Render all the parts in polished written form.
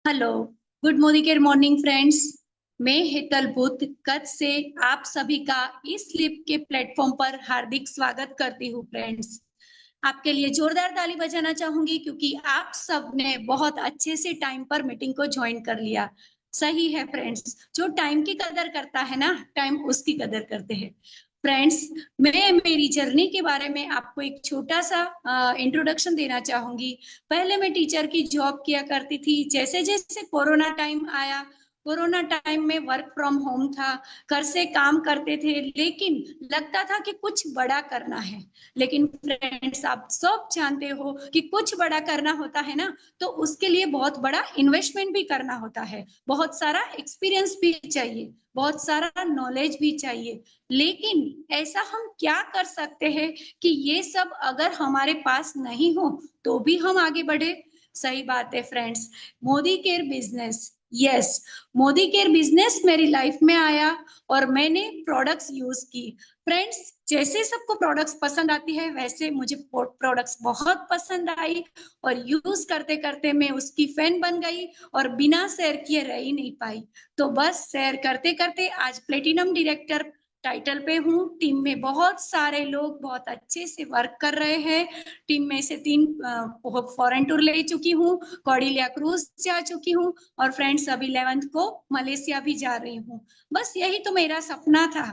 Hello. Good morning friends. मैं हेतल बुद्ध कच्छ से आप सभी का इस लिप के प्लेटफॉर्म पर हार्दिक स्वागत करती हूँ फ्रेंड्स। आपके लिए जोरदार ताली बजाना चाहूंगी क्योंकि आप सब ने बहुत अच्छे से टाइम पर मीटिंग को ज्वाइन कर लिया। सही है फ्रेंड्स, जो टाइम की कदर करता है ना, टाइम उसकी कदर करते हैं। फ्रेंड्स, मैं मेरी जर्नी के बारे में आपको एक छोटा सा इंट्रोडक्शन देना चाहूंगी। पहले मैं टीचर की जॉब किया करती थी। जैसे जैसे कोरोना टाइम आया, कोरोना टाइम में वर्क फ्रॉम होम था, घर से काम करते थे, लेकिन लगता था कि कुछ बड़ा करना है। लेकिन फ्रेंड्स, आप सब जानते हो कि कुछ बड़ा करना होता है ना, तो उसके लिए बहुत बड़ा इन्वेस्टमेंट भी करना होता है, बहुत सारा एक्सपीरियंस भी चाहिए, बहुत सारा नॉलेज भी चाहिए। लेकिन ऐसा हम क्या कर सकते हैं कि ये सब अगर हमारे पास नहीं हो तो भी हम आगे बढ़े। सही बात है friends. Modi care business, yes, Modi care business मेरी लाइफ में आया और मैंने प्रोडक्ट्स यूज की। फ्रेंड्स, जैसे सबको प्रोडक्ट्स पसंद आती है वैसे मुझे प्रोडक्ट्स बहुत पसंद आई और यूज करते करते मैं उसकी फैन बन गई और बिना शेयर किए रह ही नहीं पाई। तो बस शेयर करते करते आज प्लेटिनम डायरेक्टर टाइटल पे हूँ। टीम में बहुत सारे लोग बहुत अच्छे से वर्क कर रहे हैं। टीम में से 3 फॉरेन टूर ले चुकी हूँ, कॉर्डिलिया क्रूज जा चुकी हूँ और फ्रेंड्स अभी 11th को मलेशिया भी जा रही हूँ। बस यही तो मेरा सपना था,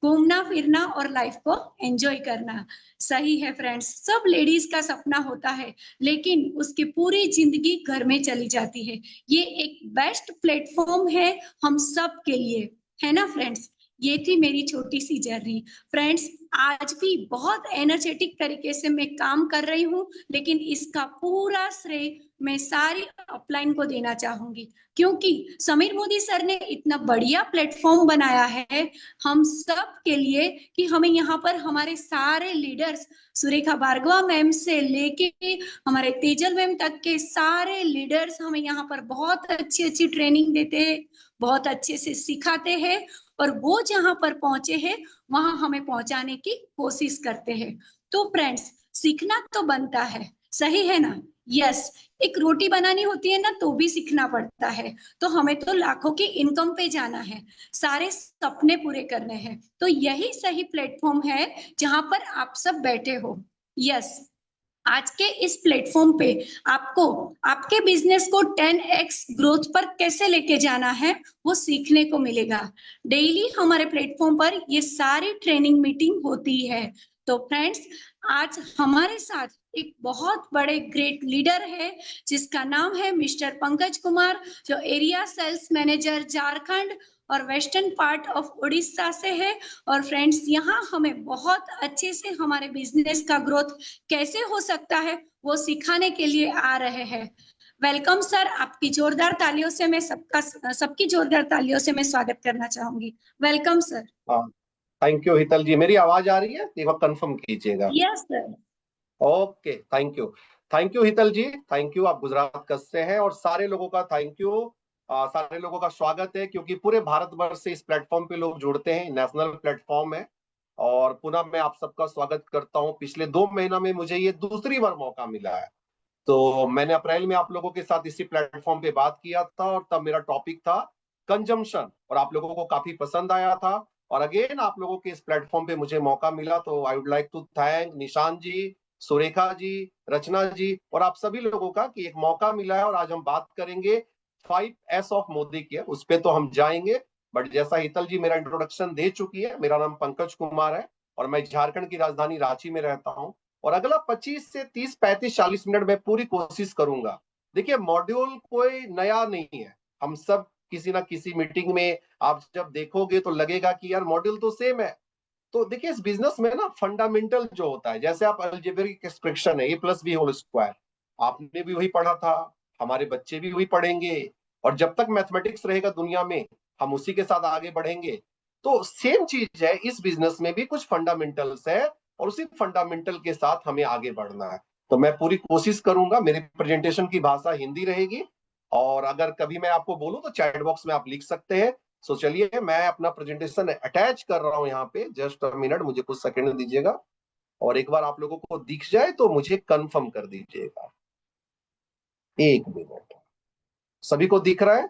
घूमना फिरना और लाइफ को एंजॉय करना। सही है फ्रेंड्स, सब लेडीज का सपना होता है, लेकिन उसकी पूरी जिंदगी घर में चली जाती है। ये एक बेस्ट प्लेटफॉर्म है हम सब के लिए, है ना फ्रेंड्स। ये थी मेरी छोटी सी जर्नी। फ्रेंड्स, आज भी बहुत एनर्जेटिक तरीके से मैं काम कर रही हूँ, लेकिन इसका पूरा श्रेय मैं सारी अपलाइन को देना चाहूंगी, क्योंकि समीर मोदी सर ने इतना बढ़िया प्लेटफॉर्म बनाया है हम सब के लिए कि हमें यहाँ पर हमारे सारे लीडर्स, सुरेखा भार्गवा मैम से लेके हमारे तेजल मैम तक के सारे लीडर्स हमें यहाँ पर बहुत अच्छी अच्छी ट्रेनिंग देते हैं, बहुत अच्छे से सिखाते हैं और वो जहां पर पहुंचे हैं वहां हमें पहुंचाने की कोशिश करते हैं। तो फ्रेंड्स, सीखना तो बनता है, सही है ना। यस, एक रोटी बनानी होती है ना तो भी सीखना पड़ता है। तो हमें तो लाखों की इनकम पे जाना है, सारे सपने पूरे करने हैं, तो यही सही प्लेटफॉर्म है जहां पर आप सब बैठे हो। यस, आज के इस प्लेटफॉर्म पे आपको आपके बिजनेस को 10x ग्रोथ पर कैसे लेके जाना है वो सीखने को मिलेगा। डेली हमारे प्लेटफॉर्म पर ये सारी ट्रेनिंग मीटिंग होती है। तो फ्रेंड्स, आज हमारे साथ एक बहुत बड़े ग्रेट लीडर है जिसका नाम है मिस्टर पंकज कुमार, जो एरिया सेल्स मैनेजर झारखंड और वेस्टर्न पार्ट ऑफ उड़ीसा से है। और फ्रेंड्स, यहाँ हमें बहुत अच्छे से हमारे बिजनेस का ग्रोथ कैसे हो सकता है वो सिखाने के लिए आ रहे हैं। वेलकम सर, आपकी जोरदार तालियों से मैं सबकी जोरदार तालियों से मैं स्वागत करना चाहूंगी। Welcome sir. हाँ, थैंक यू हितल जी। मेरी आवाज आ रही है, एक बार कंफर्म कीजिएगा। Yes sir. Okay, thank you. Thank you Hital ji, thank you. आप गुजरात कच्छ से हैं और सारे लोगों का थैंक यू। सारे लोगों का स्वागत है क्योंकि पूरे भारतवर्ष से इस प्लेटफॉर्म पे लोग जुड़ते हैं। नेशनल प्लेटफॉर्म है और पुनः मैं आप सबका स्वागत करता हूं। पिछले 2 महीना में मुझे ये दूसरी बार मौका मिला है। तो मैंने अप्रैल में आप लोगों के साथ इसी प्लेटफॉर्म पे बात किया था और तब मेरा टॉपिक था कंजम्पशन और आप लोगों को काफी पसंद आया था। और अगेन आप लोगों के इस प्लेटफॉर्म पे मुझे मौका मिला, तो I would like to thank Nishant ji, Surekha ji, Rachna ji और आप सभी लोगों का कि एक मौका मिला है। और आज हम बात करेंगे 5S ऑफ मोदी केयर, उस पर तो हम जाएंगे। बट जैसा हितल जी मेरा इंट्रोडक्शन दे चुकी है, मेरा नाम पंकज कुमार है और मैं झारखंड की राजधानी रांची में रहता हूँ। और अगला 25 से 30 35 40 मिनट में पूरी कोशिश करूंगा। देखिए, मॉड्यूल कोई नया नहीं है। हम सब किसी ना किसी मीटिंग में आप जब देखोगे तो लगेगा कि यार मॉड्यूल तो सेम है। तो देखिए, इस बिजनेस में ना फंडामेंटल जो होता है, जैसे आप अलजेब्रिक एक्सप्रेशन है A+B होल स्क्वायर, आपने भी वही पढ़ा था, हमारे बच्चे भी वही पढ़ेंगे और जब तक मैथमेटिक्स रहेगा दुनिया में हम उसी के साथ आगे बढ़ेंगे। तो सेम चीज है, इस बिजनेस में भी कुछ फंडामेंटल्स है और उसी फंडामेंटल के साथ हमें आगे बढ़ना है। तो मैं पूरी कोशिश करूंगा, मेरी प्रेजेंटेशन की भाषा हिंदी रहेगी और अगर कभी मैं आपको बोलूं तो चैट बॉक्स में आप लिख सकते हैं। सो चलिए, मैं अपना प्रेजेंटेशन अटैच कर रहा हूं यहाँ पे। जस्ट अ मिनट, मुझे कुछ सेकंड दीजिएगा और एक बार आप लोगों को दिख जाए तो मुझे कंफर्म कर दीजिएगा। 1 मिनट। सभी को दिख रहा है?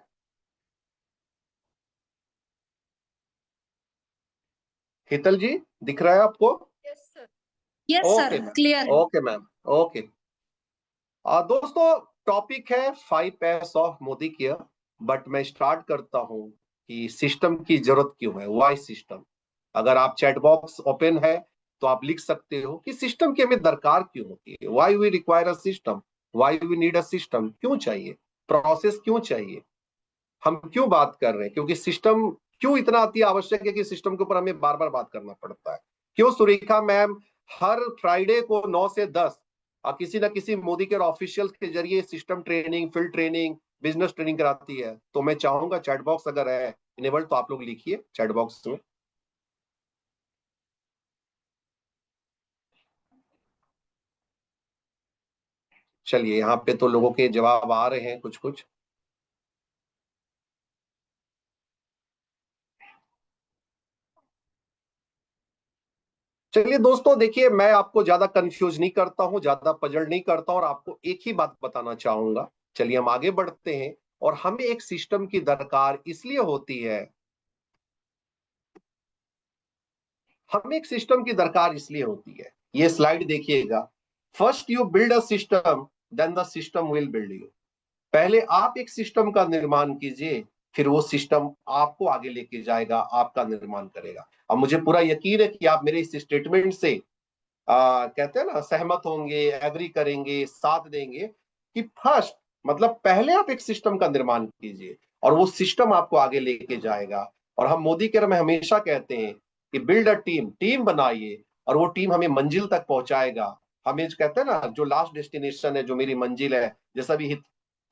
हितल जी, दिख रहा है आपको? Yes sir. Yes okay sir, ma'am. Clear है। Okay ma'am. ओके। दोस्तों, टॉपिक है 5 Ps of Modi care. But मैं स्टार्ट करता हूं कि सिस्टम की जरूरत क्यों है, वाई सिस्टम। अगर आप चैट बॉक्स ओपन है तो आप लिख सकते हो कि सिस्टम की हमें दरकार क्यों होती है, why we require a system, why we need a system, क्यों चाहिए, प्रोसेस क्यों चाहिए, हम क्यों बात कर रहे हैं, क्योंकि सिस्टम क्यों इतना अति आवश्यक है कि सिस्टम के ऊपर हमें बार बार बात करना पड़ता है। क्यों सुरेखा मैम हर फ्राइडे को 9 से 10 किसी ना किसी मोदी केयर ऑफिशियल्स के जरिए system training, field training, business training कराती है। तो मैं चाहूंगा चैट बॉक्स अगर है इनेबल तो आप लोग लिखिए चैट बॉक्स में। चलिए, यहाँ पे तो लोगों के जवाब आ रहे हैं कुछ कुछ। चलिए दोस्तों, देखिए मैं आपको ज्यादा कंफ्यूज नहीं करता हूं, ज्यादा पजल नहीं करता और आपको एक ही बात बताना चाहूंगा। चलिए हम आगे बढ़ते हैं। और हमें एक सिस्टम की दरकार इसलिए होती है, हमें एक सिस्टम की दरकार इसलिए होती है, ये स्लाइड देखिएगा। First you build a system, then the system will build you. पहले आप एक सिस्टम का निर्माण कीजिए, फिर वो सिस्टम आपको आगे लेके जाएगा, आपका निर्माण करेगा। अब मुझे पूरा यकीन है कि आप मेरे इस स्टेटमेंट से कहते हैं ना, सहमत होंगे, एग्री करेंगे, साथ देंगे कि फर्स्ट मतलब पहले आप एक सिस्टम का निर्माण कीजिए और वो सिस्टम आपको आगे लेके जाएगा। और हम मोदी केयर में हमेशा कहते हैं कि बिल्ड अ टीम, टीम बनाइए और वो टीम हमें मंजिल तक पहुंचाएगा। हमें जो कहते हैं ना, जो लास्ट डेस्टिनेशन है, जो मेरी मंजिल है, जैसा भी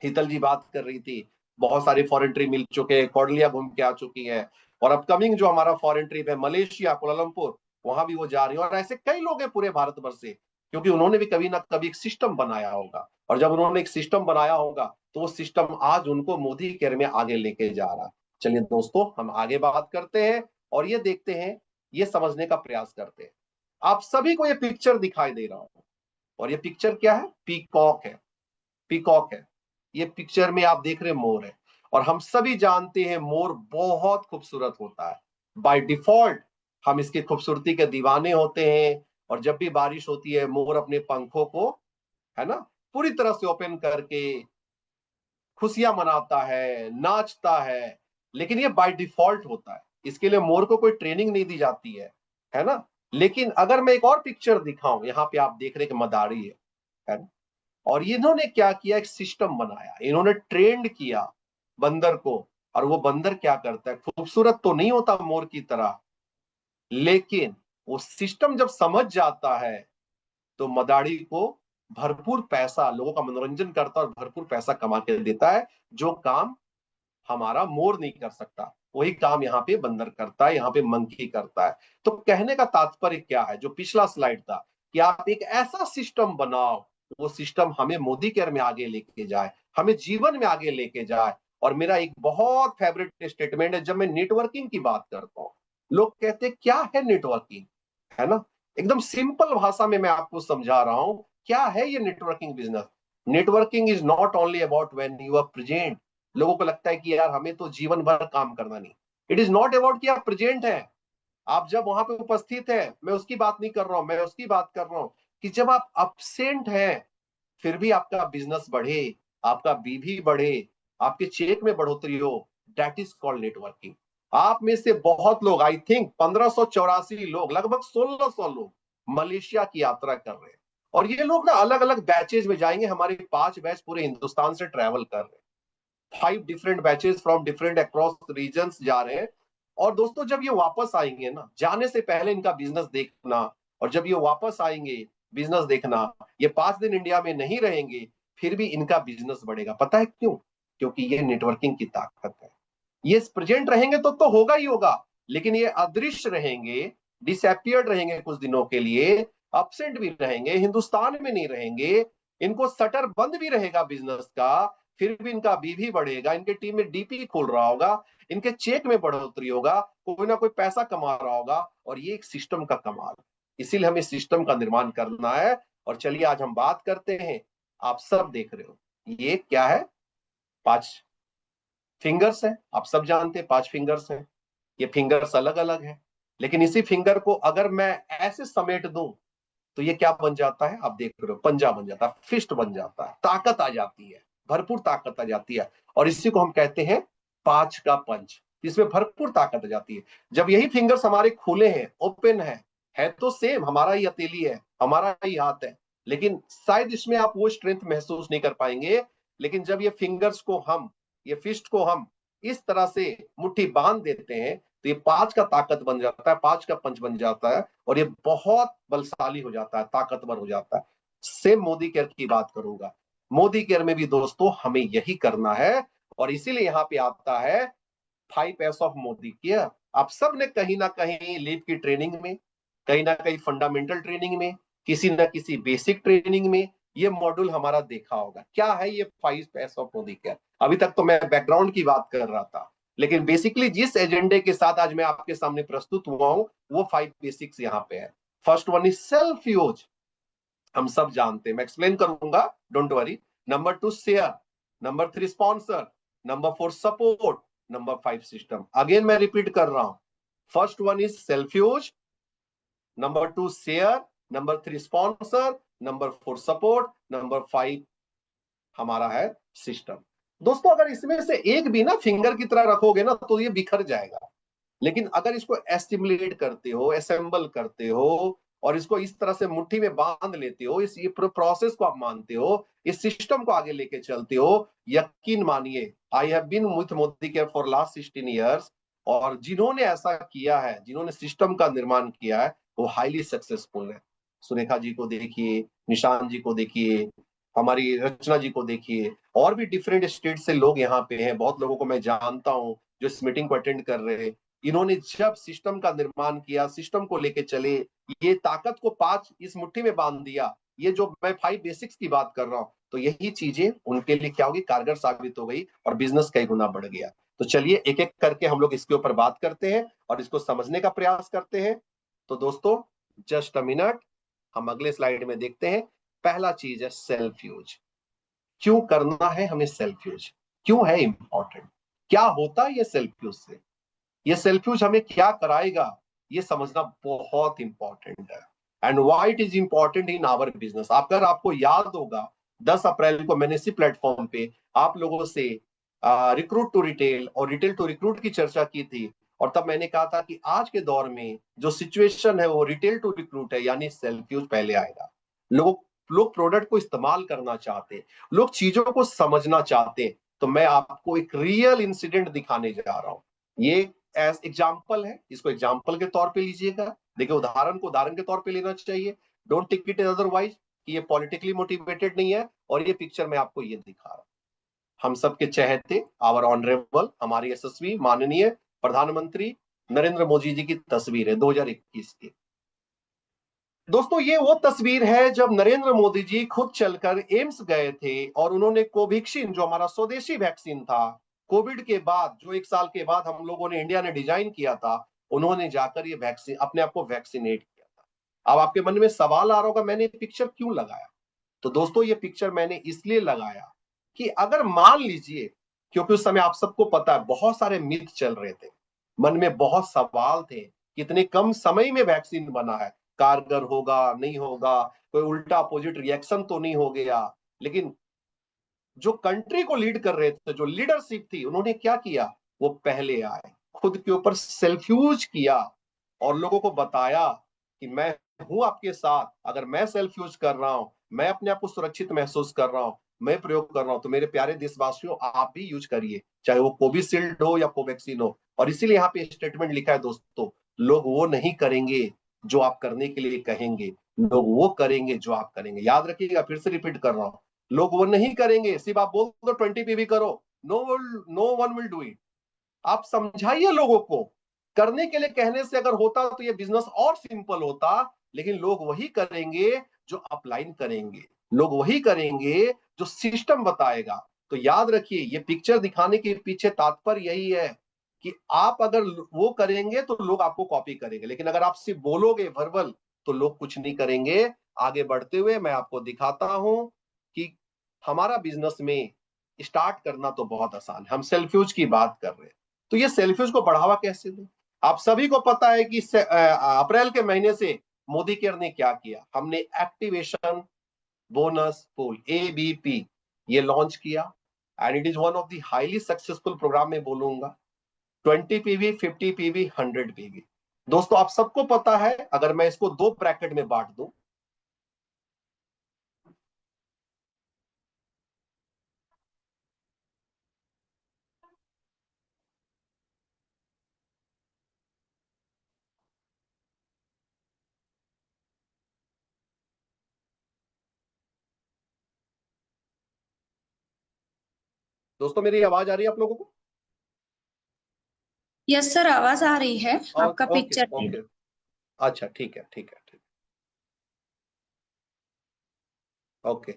हितल जी बात कर रही थी, बहुत सारे फॉरेन ट्रिप मिल चुके हैं, कौडलिया घूम के आ चुकी है, और अपकमिंग जो हमारा फॉरेन ट्रिप है मलेशिया, कुआलालंपुर, वहां भी वो जा रही है। और ऐसे कई लोग हैं पूरे भारत भर से, क्योंकि उन्होंने भी कभी ना कभी एक सिस्टम बनाया होगा, और जब उन्होंने एक सिस्टम बनाया होगा तो वो सिस्टम आज उनको मोदी केयर में आगे लेके जा रहा है। चलिए दोस्तों, हम आगे बात करते हैं और ये देखते हैं, ये समझने का प्रयास करते हैं। आप सभी को ये पिक्चर दिखाई दे रहा हो, और ये पिक्चर क्या है? पीकॉक है। पीकॉक है। ये पिक्चर में आप देख रहे हैं मोर है, और हम सभी जानते हैं मोर बहुत खूबसूरत होता है। बाय डिफॉल्ट हम इसकी खूबसूरती के दीवाने होते हैं, और जब भी बारिश होती है मोर अपने पंखों को, है ना, पूरी तरह से ओपन करके खुशियां मनाता है, नाचता है। लेकिन ये बाय डिफॉल्ट होता है, इसके लिए मोर को कोई ट्रेनिंग नहीं दी जाती है ना। लेकिन अगर मैं एक और पिक्चर दिखाऊं, यहाँ पे आप देख रहे हैं कि मदारी है ना? और इन्होंने क्या किया, एक सिस्टम बनाया, इन्होंने ट्रेंड किया बंदर को। और वो बंदर क्या करता है, खूबसूरत तो नहीं होता मोर की तरह, लेकिन वो सिस्टम जब समझ जाता है तो मदारी को भरपूर पैसा, लोगों का मनोरंजन करता है और भरपूर पैसा कमा के देता है। जो काम हमारा मोर नहीं कर सकता, वही काम यहाँ पे बंदर करता है, यहाँ पे मंकी करता है। तो कहने का तात्पर्य क्या है, जो पिछला स्लाइड था, कि आप एक ऐसा सिस्टम बनाओ, वो सिस्टम हमें मोदी केयर में आगे लेके जाए, हमें जीवन में आगे लेके जाए। और मेरा एक बहुत फेवरेट स्टेटमेंट है, जब मैं नेटवर्किंग की बात करता हूँ, लोग कहते हैं क्या है नेटवर्किंग, है ना। एकदम सिंपल भाषा में मैं आपको समझा रहा हूं क्या है ये networking business. Networking is not only about when you are present. लोगों को लगता है कि यार हमें तो जीवन भर काम करना नहीं। इट इज नॉट अबाउट कि आप प्रेजेंट है, आप जब वहां पे उपस्थित है, मैं उसकी बात नहीं कर रहा हूं, मैं उसकी बात कर रहा हूं कि जब आप अब्सेंट है फिर भी आपका बिजनेस बढ़े, आपका बीवी बढ़े, आपके चेक में बढ़ोतरी हो, दैट इज कॉल्ड नेटवर्किंग। आप में से बहुत लोग, आई थिंक 1584 लोग, लगभग 1600 लोग मलेशिया की यात्रा कर रहे हैं। और ये लोग ना अलग अलग बैचेज में जाएंगे, हमारे 5 बैच पूरे हिंदुस्तान से ट्रेवल कर रहे हैं। 5 different batches from different across regions जा रहे हैं। और दोस्तों, जब ये वापस आएंगे ना, जाने से पहले इनका बिजनेस देखना, और जब ये वापस आएंगे बिजनेस देखना। ये 5 दिन इंडिया में नहीं रहेंगे, फिर भी इनका बिजनेस बढ़ेगा। पता है क्यों? क्योंकि ये नेटवर्किंग की ताकत है। ये प्रेजेंट रहेंगे तो होगा ही होगा, लेकिन ये अदृश्य रहेंगे, डिसअपियर्ड रहेंगे कुछ दिनों के लिए, अपसेंट भी रहेंगे, हिंदुस्तान में नहीं रहेंगे, इनको शटर बंद भी रहेगा बिजनेस का, फिर भी इनका बीवी बढ़ेगा, इनके टीम में डीपी खुल रहा होगा, इनके चेक में बढ़ोतरी होगा, कोई ना कोई पैसा कमा रहा होगा। और ये एक सिस्टम का कमाल, इसीलिए हमें सिस्टम का निर्माण करना है। और चलिए आज हम बात करते हैं, आप सब देख रहे हो ये क्या है, 5 फिंगर्स हैं, आप सब जानते हैं 5 फिंगर्स हैं। ये फिंगर्स अलग अलग है, लेकिन इसी फिंगर को अगर मैं ऐसे समेट दूं तो ये क्या बन जाता है, आप देख रहे हो, पंजा बन जाता है, फिस्ट बन जाता है, ताकत आ जाती है, भरपूर ताकत आ जाती है। और इसी को हम कहते हैं 5 का पंच। इसमें भरपूर ताकत आ जाती है। जब यही फिंगर्स हमारे खुले हैं, ओपन है तो सेम हमारा ही हथेली है, हमारा ही हाथ है, लेकिन शायद इसमें आप वो स्ट्रेंथ महसूस नहीं कर पाएंगे। लेकिन जब ये फिंगर्स को हम, ये फिस्ट को हम इस तरह से मुट्ठी बांध देते हैं तो ये 5 का ताकत बन जाता है, 5 का पंच बन जाता है, और ये बहुत बलशाली हो जाता है, ताकतवर हो जाता है। सेम मोदी केयर की बात करूंगा। मोदी केयर में भी दोस्तों हमें यही करना है, और इसीलिए यहाँ पे आता है 5 एस ऑफ मोदी केयर। आप सब ने कहीं ना कहीं लीव की ट्रेनिंग में, कहीं ना कहीं फंडामेंटल ट्रेनिंग में, किसी ना किसी बेसिक ट्रेनिंग में ये मॉड्यूल हमारा देखा होगा। क्या है ये 5 एस ऑफ मोदी केयर? अभी तक तो मैं बैकग्राउंड की बात कर रहा था, लेकिन बेसिकली जिस एजेंडे के साथ आज मैं आपके सामने प्रस्तुत हुआ हूं वो 5 बेसिक्स यहाँ पे है। First one is self use, हम सब जानते हैं, मैं एक्सप्लेन करूंगा, don't worry. Number 2 share, number 3 sponsor, number 4 support, number 5 system. Again मैं रिपीट कर रहा हूं, first one is self use, number 2 share, number 3 sponsor, number 4 support, number 5 हमारा है सिस्टम। दोस्तों अगर इसमें से एक भी ना फिंगर की तरह रखोगे ना तो ये बिखर जाएगा, लेकिन अगर इसको एस्टिमुलेट करते हो, असेंबल करते हो, और इसको इस तरह से मुट्ठी में बांध लेते हो, इस ये प्रोसेस को आप मानते हो, इस सिस्टम को आगे लेके चलते हो, यकीन मानिए, I have been with Modi care for last 16 years, और जिन्होंने ऐसा किया है, जिन्होंने सिस्टम का निर्माण किया है, वो हाईली सक्सेसफुल है। सुरेखा जी को देखिए, निशान जी को देखिए, हमारी रचना जी को देखिए, और भी डिफरेंट स्टेट से लोग यहाँ पे हैं, बहुत लोगों को मैं जानता हूँ जो इस मीटिंग को अटेंड कर रहे हैं। इन्होंने जब सिस्टम का निर्माण किया, सिस्टम को लेके चले, ये ताकत को 5 इस मुट्ठी में बांध दिया, ये जो मैं 5 बेसिक्स की बात कर रहा हूं, तो यही चीजें उनके लिए क्या होगी, कारगर साबित हो गई, और बिजनेस कई गुना बढ़ गया। तो चलिए एक एक करके हम लोग इसके ऊपर बात करते हैं और इसको समझने का प्रयास करते हैं। तो दोस्तों जस्ट अ मिनट, हम अगले स्लाइड में देखते हैं। पहला चीज है सेल्फ यूज। क्यों करना है हमें सेल्फ यूज, क्यों है इंपॉर्टेंट, क्या होता है ये सेल्फ यूज से, ये सेल्फ यूज हमें क्या कराएगा, ये समझना बहुत इंपॉर्टेंट है। And why it is important in our business. अगर आपको याद होगा 10 अप्रैल को मैंने इसी प्लेटफॉर्म पे आप लोगों से रिक्रूट टू रिटेल और रिटेल टू रिक्रूट की चर्चा की थी, और तब मैंने कहा था कि आज के दौर में जो सिचुएशन है वो रिटेल टू रिक्रूट है, यानी सेल्फ यूज पहले आएगा। लोग लोग प्रोडक्ट को इस्तेमाल करना चाहते हैं, लोग चीजों को समझना चाहते हैं। तो मैं आपको एक रियल इंसिडेंट दिखाने जा रहा हूं। ये एज एग्जाम्पल है, इसको एग्जाम्पल के तौर पे लीजिएगा। देखिए उदाहरण को उदाहरण के तौर पे लेना चाहिए, डोंट टेक इट अदरवाइज कि ये पॉलिटिकली मोटिवेटेड नहीं है। और ये पिक्चर मैं आपको ये दिखा रहा हूं, हम सबके चहेते, आवर ऑनरेबल, हमारी यशस्वी माननीय प्रधानमंत्री नरेंद्र मोदी जी की तस्वीर है 2021 की। दोस्तों ये वो तस्वीर है जब नरेंद्र मोदी जी खुद चलकर एम्स गए थे, और उन्होंने कोवैक्सीन, जो हमारा स्वदेशी वैक्सीन था, कोविड के बाद, जो 1 साल के बाद हम लोगों ने, इंडिया ने डिजाइन किया था, उन्होंने जाकर ये वैक्सीन, अपने आप को वैक्सीनेट किया था। अब आपके मन में सवाल आ रहा होगा मैंने पिक्चर क्यों लगाया। तो दोस्तों ये पिक्चर मैंने इसलिए लगाया कि अगर मान लीजिए, क्योंकि उस समय आप सबको पता है बहुत सारे मिथ चल रहे थे, मन में बहुत सवाल थे, कितने कम समय में वैक्सीन बना है, कारगर होगा नहीं होगा, कोई उल्टा अपोजिट रिएक्शन तो नहीं हो गया। लेकिन जो कंट्री को लीड कर रहे थे, जो लीडरशिप थी, उन्होंने क्या किया, वो पहले आए, खुद के ऊपर सेल्फ यूज किया, और लोगों को बताया कि मैं हूं आपके साथ। अगर मैं सेल्फ यूज कर रहा हूं, मैं अपने आप को सुरक्षित महसूस कर रहा हूं, मैं प्रयोग कर रहा हूं, तो मेरे प्यारे देशवासियों आप भी यूज करिए, चाहे वो कोविशील्ड हो या कोवैक्सीन हो। और इसीलिए यहाँ पे स्टेटमेंट लिखा है दोस्तों, लोग वो नहीं करेंगे जो आप करने के लिए कहेंगे, लोग वो करेंगे जो आप करेंगे। याद रखिएगा, फिर से रिपीट कर रहा हूं, लोग वो नहीं करेंगे, सिर्फ आप बोल दो 20 पीवी करो, no one will do it. आप समझाइए लोगों को, करने के लिए कहने से अगर होता तो ये बिजनेस और सिंपल होता। लेकिन लोग वही करेंगे जो अपलाइन करेंगे, लोग वही करेंगे जो सिस्टम बताएगा। तो याद रखिए, ये पिक्चर दिखाने के पीछे तात्पर्य यही है कि आप अगर वो करेंगे तो लोग आपको कॉपी करेंगे, लेकिन अगर आप सिर्फ बोलोगे वर्बल तो लोग कुछ नहीं करेंगे। आगे बढ़ते हुए मैं आपको दिखाता हूं कि हमारा बिजनेस में स्टार्ट करना तो बहुत आसान है। हम सेल्फ यूज की बात कर रहे हैं, तो ये सेल्फ यूज को बढ़ावा कैसे दें? आप सभी को पता है कि अप्रैल के महीने से मोदी केयर ने क्या किया। हमने एक्टिवेशन बोनस पूल ABP ये लॉन्च किया, and it is one of the highly successful program में बोलूंगा। 20 PV, 50 PV, 100 PV। दोस्तों आप सबको पता है, अगर मैं इसको दो ब्रैकेट में बांट दूं, दोस्तों मेरी आवाज आ रही है आप लोगों को? यस सर, आवाज आ रही है आपका ओके पिक्चर में। ओके, अच्छा ठीक है ठीक है ठीक, ओके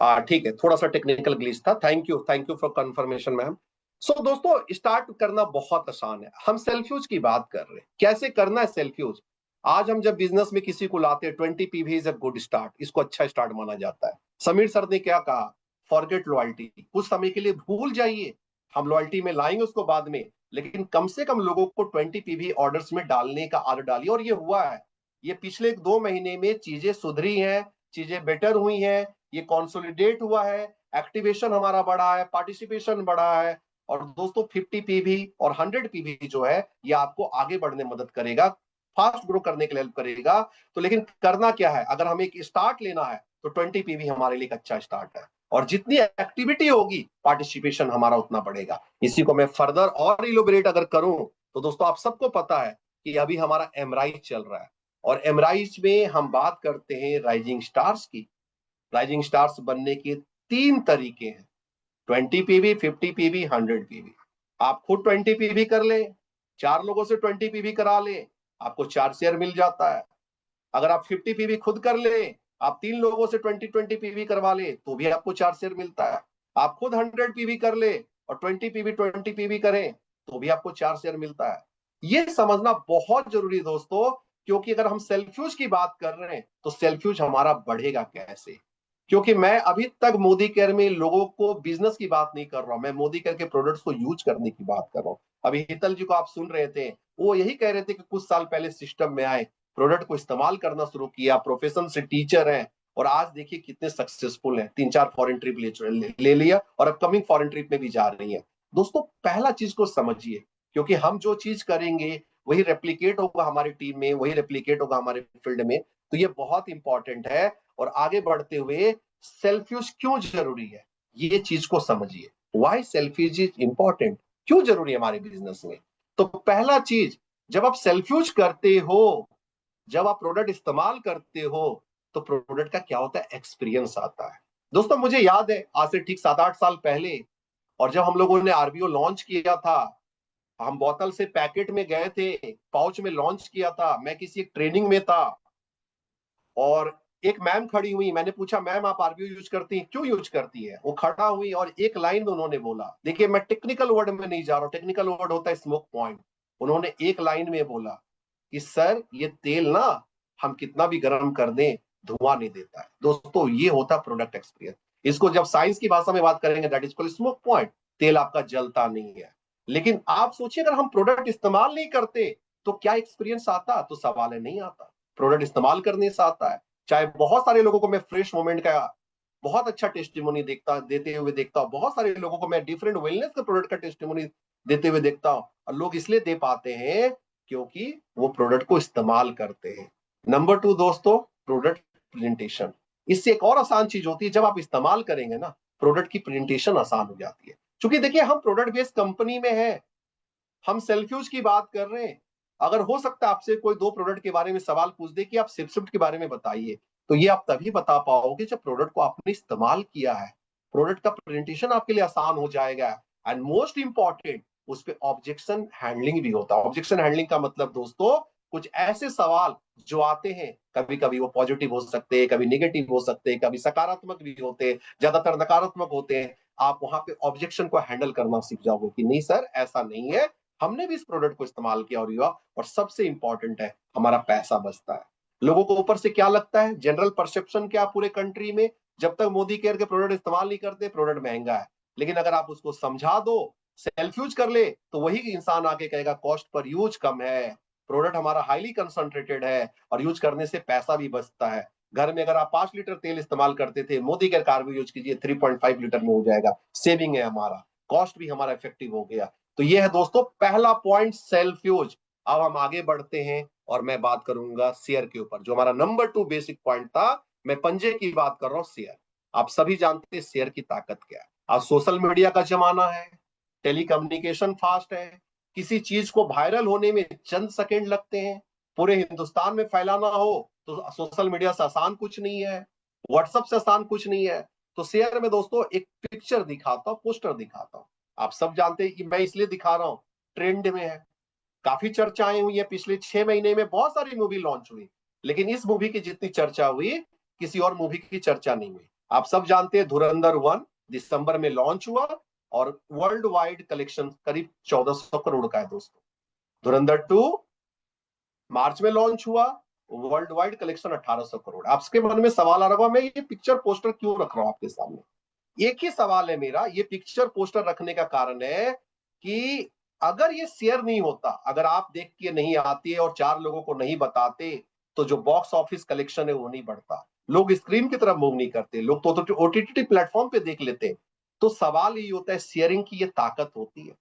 हाँ ठीक है, थोड़ा सा टेक्निकल ग्लिच था। Thank you for confirmation ma'am. So दोस्तों स्टार्ट करना बहुत आसान है। हम सेल्फ यूज की बात कर रहे हैं, कैसे करना है सेल्फ यूज। आज हम जब बिजनेस में किसी को लाते हैं, 20 PV is a good start, इसको अच्छा स्टार्ट माना जाता है। समीर सर ने क्या कहा, फॉरगेट लॉयल्टी, कुछ समय के लिए भूल जाइए, हम लॉयल्टी में लाएंगे उसको बाद में, लेकिन कम से कम लोगों को 20 PV ऑर्डर्स में डालने का आदत डालिए। और ये हुआ है, ये पिछले 2 महीने में चीजें सुधरी हैं, चीजें बेटर हुई हैं, ये कॉन्सोलिडेट हुआ है, एक्टिवेशन हमारा बढ़ा है, पार्टिसिपेशन बढ़ा है। और दोस्तों 50 PV और 100 PV जो है, ये आपको आगे बढ़ने में मदद करेगा, फास्ट ग्रो करने के लिए हेल्प करेगा। तो लेकिन करना क्या है, अगर हमें एक स्टार्ट लेना है तो 20 PV हमारे लिए एक अच्छा स्टार्ट है, और जितनी एक्टिविटी होगी पार्टिसिपेशन हमारा उतना बढ़ेगा। इसी को मैं फर्दर और इलोबरेट अगर करूं, तो दोस्तों आप सबको पता है कि अभी हमारा एमराइज चल रहा है, और एमराइज में हम बात करते हैं राइजिंग स्टार्स की। राइजिंग स्टार्स बनने के 3 तरीके हैं, 20 PV, 50 PV, 100 PV। आप खुद 20 PV कर ले, 4 लोगों से 20 PV करा ले, आपको 4 शेयर मिल जाता है। अगर आप 50 PV खुद कर ले, आप 3 लोगों से 20 PV करवा ले, तो भी आपको 4 शेयर मिलता है। आप खुद 100 PV कर ले और 20 PV करें, तो भी आपको 4 शेयर मिलता है। ये समझना बहुत जरूरी है दोस्तों, क्योंकि अगर हम सेल्फ यूज की बात कर रहे हैं तो सेल्फ यूज हमारा बढ़ेगा कैसे। क्योंकि मैं अभी तक मोदी केयर में लोगों को बिजनेस की बात नहीं कर रहा हूं, मैं मोदी केयर के प्रोडक्ट्स को यूज करने की बात कर रहा हूं। अभी हितल जी को आप सुन रहे थे, वो यही कह रहे थे कि कुछ साल पहले सिस्टम में आए, प्रोडक्ट को इस्तेमाल करना शुरू किया, प्रोफेशन से टीचर हैं, और आज देखिए कितने सक्सेसफुल हैं। 3-4 फॉरेन ट्रिप ले लिया, और अपकमिंग फॉरेन ट्रिप में भी जा रही है। दोस्तों पहला चीज को समझिए, क्योंकि हम जो चीज करेंगे वही रेप्लीकेट होगा हमारी टीम में, वही रेप्लीकेट होगा हमारे फील्ड में। तो ये बहुत इंपॉर्टेंट है। और आगे बढ़ते हुए सेल्फ यूज क्यों जरूरी है, ये चीज को समझिए। Why self use is important, क्यों जरूरी है हमारे बिजनेस में। तो पहला चीज, जब आप सेल्फ यूज करते हो, जब आप प्रोडक्ट इस्तेमाल करते हो, तो प्रोडक्ट का क्या होता है, एक्सपीरियंस आता है। दोस्तों मुझे याद है आज से ठीक 7-8 साल पहले, और जब हम लोगों ने RBO लॉन्च किया था, हम बोतल से पैकेट में गए थे, पाउच में लॉन्च किया था। मैं किसी एक ट्रेनिंग में था, और एक मैम खड़ी हुई, मैंने पूछा मैम आप RBO यूज करती हैं, क्यों यूज करती है। वो खड़ा हुई और एक लाइन में उन्होंने बोला, देखिए मैं टेक्निकल वर्ड में नहीं जा रहा हूँ, टेक्निकल वर्ड होता है स्मोक पॉइंट। उन्होंने एक लाइन में बोला कि सर ये तेल ना, हम कितना भी गर्म कर दें धुआं नहीं देता है। दोस्तों ये होता है प्रोडक्ट एक्सपीरियंस। इसको जब साइंस की भाषा में बात करेंगे, that is called smoke point. तेल आपका जलता नहीं है। लेकिन आप सोचिए अगर हम प्रोडक्ट इस्तेमाल नहीं करते तो क्या एक्सपीरियंस आता, तो सवाल है नहीं आता। प्रोडक्ट इस्तेमाल करने से आता है। चाहे बहुत सारे लोगों को मैं फ्रेश मोमेंट का बहुत अच्छा टेस्टिमोनी देते हुए देखता हूँ, बहुत सारे लोगों को मैं डिफरेंट वेलनेस के प्रोडक्ट का टेस्टिमोनी देते हुए देखता हूँ। और लोग इसलिए दे पाते हैं क्योंकि वो प्रोडक्ट को इस्तेमाल करते हैं। नंबर 2 दोस्तों, प्रोडक्ट प्रेजेंटेशन। इससे एक और आसान चीज होती है, जब आप इस्तेमाल करेंगे ना, प्रोडक्ट की प्रेजेंटेशन आसान हो जाती है। क्योंकि देखिए हम प्रोडक्ट बेस्ड कंपनी में है, हम सेल्फ यूज की बात कर रहे हैं। अगर हो सकता है आपसे कोई 2 प्रोडक्ट के बारे में सवाल पूछ दे कि आप सिप्ट के बारे में बताइए, तो ये आप तभी बता पाओगे जब प्रोडक्ट को आपने इस्तेमाल किया है। प्रोडक्ट का प्रेजेंटेशन आपके लिए आसान हो जाएगा। एंड मोस्ट इंपॉर्टेंट, उस पर ऑब्जेक्शन हैंडलिंग भी होता है। ऑब्जेक्शन हैंडलिंग का मतलब दोस्तों, कुछ ऐसे सवाल जो आते हैं, कभी कभी वो पॉजिटिव हो सकते हैं, कभी निगेटिव हो सकते हैं, कभी सकारात्मक भी होते हैं, ज्यादातर नकारात्मक होते हैं। आप वहां पे ऑब्जेक्शन को हैंडल करना सीख जाओगे कि नहीं सर ऐसा नहीं है, हमने भी इस प्रोडक्ट को इस्तेमाल किया और हुआ। और सबसे इंपॉर्टेंट है, हमारा पैसा बचता है। लोगों को ऊपर से क्या लगता है, जनरल परसेप्शन क्या पूरे कंट्री में, जब तक मोदी केयर के प्रोडक्ट इस्तेमाल नहीं करते, प्रोडक्ट महंगा है। लेकिन अगर आप उसको समझा दो, सेल्फ यूज कर ले, तो वही इंसान आके कहेगा कॉस्ट पर यूज कम है, प्रोडक्ट हमारा हाईली कंसंट्रेटेड है और यूज करने से पैसा भी बचता है। घर में अगर आप 5 लीटर तेल इस्तेमाल करते थे, मोदी केयर कार्बो यूज कीजिए 3.5 लीटर में हो जाएगा, सेविंग है हमारा, कॉस्ट भी हमारा इफेक्टिव हो गया। तो ये है दोस्तों पहला पॉइंट, सेल्फ यूज। अब हम आगे बढ़ते हैं और मैं बात करूंगा शेयर के ऊपर, जो हमारा नंबर 2 बेसिक पॉइंट था। मैं पंजे की बात कर रहा हूं, शेयर। आप सभी जानते हैं शेयर की ताकत क्या है। आज सोशल मीडिया का जमाना है, टेलीकम्युनिकेशन फास्ट है, किसी चीज को वायरल होने में चंद सेकंड लगते हैं। पूरे हिंदुस्तान में फैलाना हो तो सोशल मीडिया से आसान कुछ नहीं है, व्हाट्सएप से आसान कुछ नहीं है। तो शेयर में दोस्तों एक पिक्चर दिखाता हूं, पोस्टर दिखाता हूं, आप सब जानते हैं कि मैं इसलिए दिखा रहा हूं, ट्रेंड में है, काफी चर्चाएं हुई है, पिछले 6 महीने में बहुत सारी मूवी लॉन्च हुई, लेकिन इस मूवी की जितनी चर्चा हुई किसी और मूवी की चर्चा नहीं हुई। आप सब जानते हैं धुरंधर 1 दिसंबर में लॉन्च हुआ और वर्ल्ड वाइड कलेक्शन करीब 1400 करोड़ का है दोस्तों। धुरंधर 2 मार्च में लॉन्च हुआ, वर्ल्ड वाइड कलेक्शन 1800 करोड़। आपके मन में सवाल आ रहा होगा मैं ये पिक्चर पोस्टर क्यों रख रहा हूं आपके सामने। एक ही सवाल है मेरा, ये पिक्चर पोस्टर रखने का कारण है कि अगर ये शेयर नहीं होता, अगर आप देख के नहीं आते और 4 लोगों को नहीं बताते, तो जो बॉक्स ऑफिस कलेक्शन है वो नहीं बढ़ता, लोग स्क्रीन की तरफ मूव नहीं करते, लोग तो ओटीटी प्लेटफॉर्म पे देख लेते हैं। तो सवाल ये होता है, शेयरिंग की ये ताकत होती है।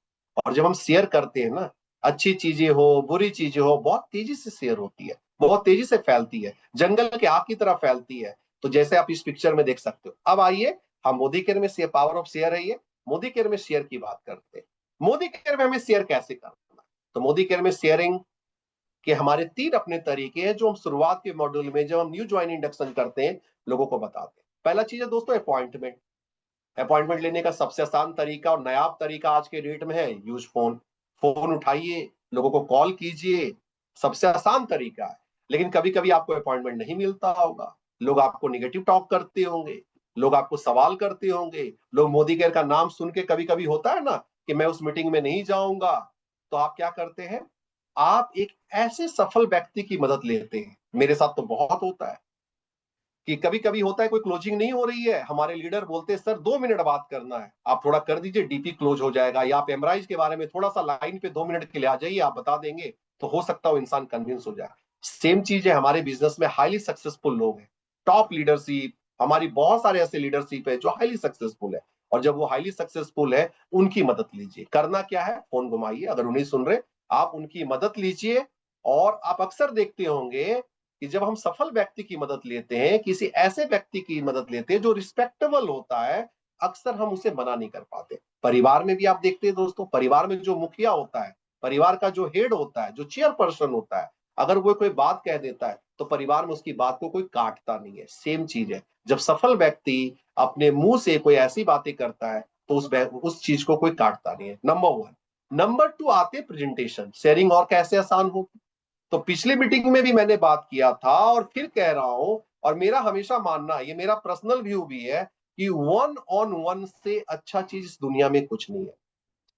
और जब हम शेयर करते हैं ना, अच्छी चीजें हो बुरी चीजें हो, बहुत तेजी से शेयर होती है, बहुत तेजी से फैलती है, जंगल के आग की तरह फैलती है। तो जैसे आप इस पिक्चर में देख सकते हो। अब आइए हम मोदी केयर में शेयर, पावर ऑफ शेयर है ये, मोदी केयर में शेयर की बात करते हैं। मोदी केयर में हमें शेयर कैसे करना है? तो मोदी केयर में शेयरिंग के हमारे 3 अपने तरीके हैं, जो हम शुरुआत के मॉड्यूल में जब हम न्यू ज्वाइन इंडक्शन करते हैं लोगों को बताते हैं। पहला चीज है दोस्तों अपॉइंटमेंट। अपॉइंटमेंट लेने का सबसे आसान तरीका और नायाब तरीका आज के डेट में है यूज फोन। फोन उठाइए, लोगों को कॉल कीजिए, सबसे आसान तरीका है। लेकिन कभी कभी आपको अपॉइंटमेंट नहीं मिलता होगा, लोग आपको निगेटिव टॉक करते होंगे, लोग आपको सवाल करते होंगे, लोग मोदी केयर का नाम सुन के कभी कभी होता है ना कि मैं उस मीटिंग में नहीं जाऊंगा। तो आप क्या करते हैं, आप एक ऐसे सफल व्यक्ति की मदद लेते हैं, मेरे साथ तो बहुत होता है कि कभी कभी होता है कोई क्लोजिंग नहीं हो रही है, हमारे लीडर बोलते हैं सर 2 मिनट बात करना है, आप थोड़ा कर दीजिए डीपी क्लोज हो जाएगा, या आप एमराइज के बारे में थोड़ा सा लाइन पे 2 मिनट के लिए आ जाइए, आप बता देंगे, तो हो सकता है वो इंसान कन्विंस हो जाए। सेम चीज है हमारे बिजनेस में, हाईली सक्सेसफुल लोग हैं, टॉप लीडरशिप, हमारी बहुत सारे ऐसे लीडरशिप है जो हाईली सक्सेसफुल है। और जब वो हाईली सक्सेसफुल है, उनकी मदद लीजिए। करना क्या है, फोन घुमाइए, अगर उन्हें सुन रहे आप उनकी मदद लीजिए। और आप अक्सर देखते होंगे कि जब हम सफल व्यक्ति की मदद लेते हैं, किसी ऐसे व्यक्ति की मदद लेते हैं जो रिस्पेक्टेबल होता है, अक्सर हम उसे मना नहीं कर पाते। परिवार में भी आप देखते हैं दोस्तों, परिवार में जो मुखिया होता है, परिवार का जो हेड होता है, जो चेयरपर्सन होता है, अगर वो कोई बात कह देता है तो परिवार में उसकी बात को कोई काटता नहीं है। सेम चीज है, जब सफल व्यक्ति अपने मुंह से कोई ऐसी बातें करता है तो उस चीज को कोई काटता नहीं है। नंबर 1। नंबर 2 आते प्रेजेंटेशन, शेयरिंग और कैसे आसान हो। तो पिछली मीटिंग में भी मैंने बात किया था और फिर कह रहा हूं, और मेरा हमेशा मानना है, ये मेरा पर्सनल व्यू भी है, कि 1-on-1 से अच्छा चीज इस दुनिया में कुछ नहीं है।